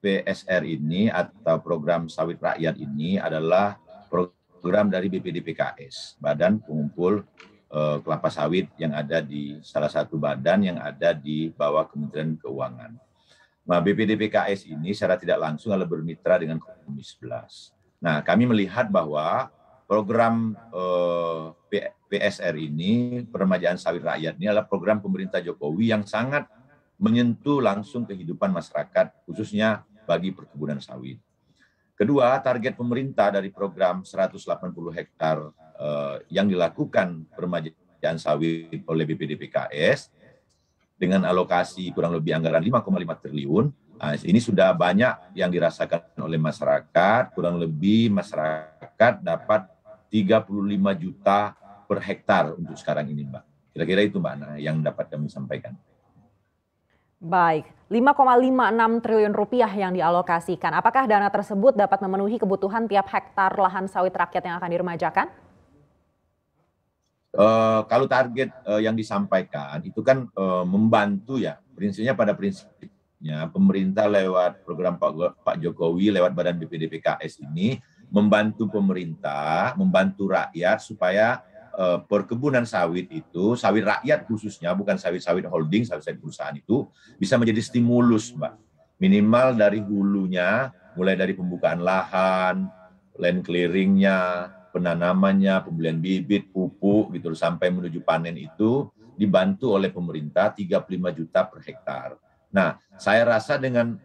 PSR ini atau program sawit rakyat ini adalah program dari BPDPKS, Badan Pengumpul Kelapa Sawit, yang ada di salah satu badan yang ada di bawah Kementerian Keuangan. Nah, BPDPKS ini secara tidak langsung adalah bermitra dengan Komisi 11. Nah, kami melihat bahwa program PSR ini, Peremajaan Sawit Rakyat ini adalah program pemerintah Jokowi yang sangat menyentuh langsung kehidupan masyarakat, khususnya bagi perkebunan sawit. Kedua, target pemerintah dari program 180 hektar yang dilakukan peremajaan sawit oleh BPDPKS dengan alokasi kurang lebih anggaran 5,5 triliun. Nah, ini sudah banyak yang dirasakan oleh masyarakat, kurang lebih masyarakat dapat 35 juta per hektar untuk sekarang ini, Mbak. Kira-kira itu, Mbak Ana, yang dapat kami sampaikan. Baik, 5,56 triliun rupiah yang dialokasikan. Apakah dana tersebut dapat memenuhi kebutuhan tiap hektar lahan sawit rakyat yang akan diremajakan? Kalau target yang disampaikan itu kan membantu ya, prinsipnya pada prinsipnya pemerintah lewat program Pak Jokowi lewat Badan BPDPKS ini membantu pemerintah, membantu rakyat supaya perkebunan sawit itu, sawit rakyat khususnya, bukan sawit-sawit holding, sawit-sawit perusahaan itu bisa menjadi stimulus, Mbak. Minimal dari hulunya, mulai dari pembukaan lahan, land clearingnya, penanamannya, pembelian bibit, pupuk, gitu, sampai menuju panen itu dibantu oleh pemerintah 35 juta per hektar. Nah, saya rasa dengan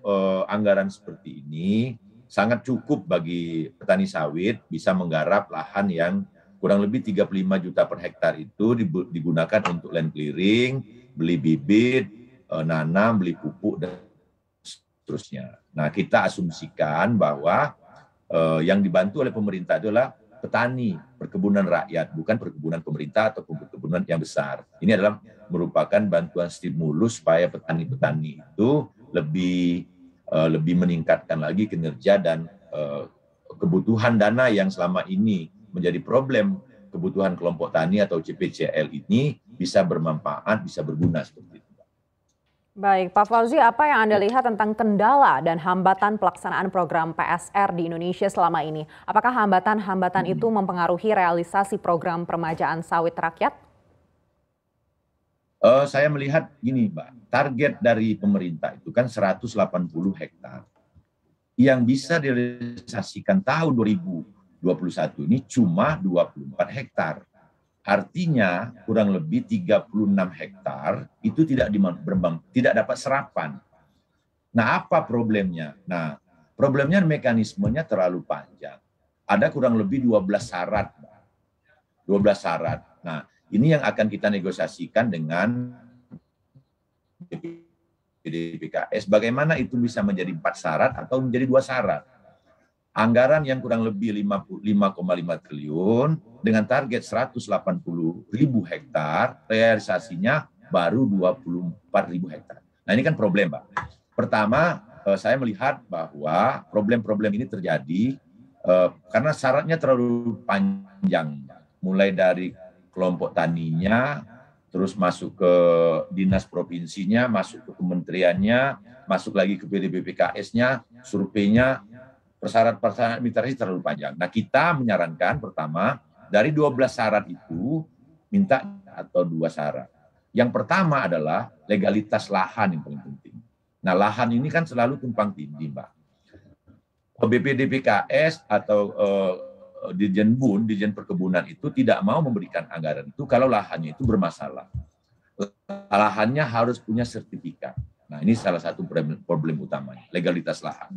anggaran seperti ini sangat cukup bagi petani sawit bisa menggarap lahan yang kurang lebih 35 juta per hektar itu digunakan untuk land clearing, beli bibit, nanam, beli pupuk, dan seterusnya. Nah, kita asumsikan bahwa yang dibantu oleh pemerintah adalah petani, perkebunan rakyat, bukan perkebunan pemerintah atau perkebunan yang besar. Ini adalah merupakan bantuan stimulus supaya petani-petani itu lebih meningkatkan lagi kinerja dan kebutuhan dana yang selama ini menjadi problem kebutuhan kelompok tani atau CPCL ini bisa bermanfaat, bisa berguna seperti itu. Baik, Pak Fauzi, apa yang Anda lihat tentang kendala dan hambatan pelaksanaan program PSR di Indonesia selama ini? Apakah hambatan-hambatan itu mempengaruhi realisasi program peremajaan sawit rakyat? Saya melihat gini, Mbak, target dari pemerintah itu kan 180 hektar. Yang bisa direalisasikan tahun 2021 ini cuma 24 hektar. Artinya kurang lebih 36 hektar itu tidak dapat serapan. Nah, apa problemnya? Nah, problemnya mekanismenya terlalu panjang. Ada kurang lebih 12 syarat. 12 syarat. Nah, ini yang akan kita negosiasikan dengan BPDPKS. Bagaimana itu bisa menjadi 4 syarat atau menjadi 2 syarat. Anggaran yang kurang lebih 5,5 triliun dengan target 180.000 hektar, realisasinya baru 24.000 hektar. Nah, ini kan problem, Pak. Pertama, saya melihat bahwa problem-problem ini terjadi karena syaratnya terlalu panjang. Mulai dari kelompok taninya, terus masuk ke dinas provinsinya, masuk ke kementeriannya, masuk lagi ke BPDPKS-nya, surveinya, persyarat-persyarat administrasi terlalu panjang. Nah, kita menyarankan pertama, dari 12 syarat itu, minta atau 2 syarat. Yang pertama adalah legalitas lahan yang paling penting. Nah, lahan ini kan selalu tumpang tindih, Mbak. BPDPKS atau Dirjen BUN, Dirjen Perkebunan itu tidak mau memberikan anggaran itu kalau lahannya itu bermasalah. Lahannya harus punya sertifikat. Nah, ini salah satu problem utamanya, legalitas lahan.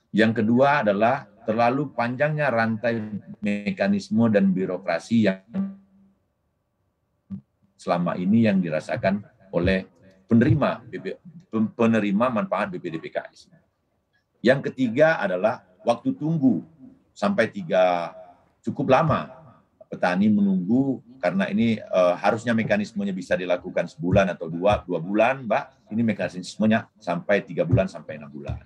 Yang kedua adalah terlalu panjangnya rantai mekanisme dan birokrasi yang selama ini yang dirasakan oleh penerima manfaat BPDPKS. Yang ketiga adalah waktu tunggu sampai cukup lama. Petani menunggu karena ini harusnya mekanismenya bisa dilakukan sebulan atau dua bulan, Mbak. Ini mekanismenya sampai 3 bulan sampai 6 bulan.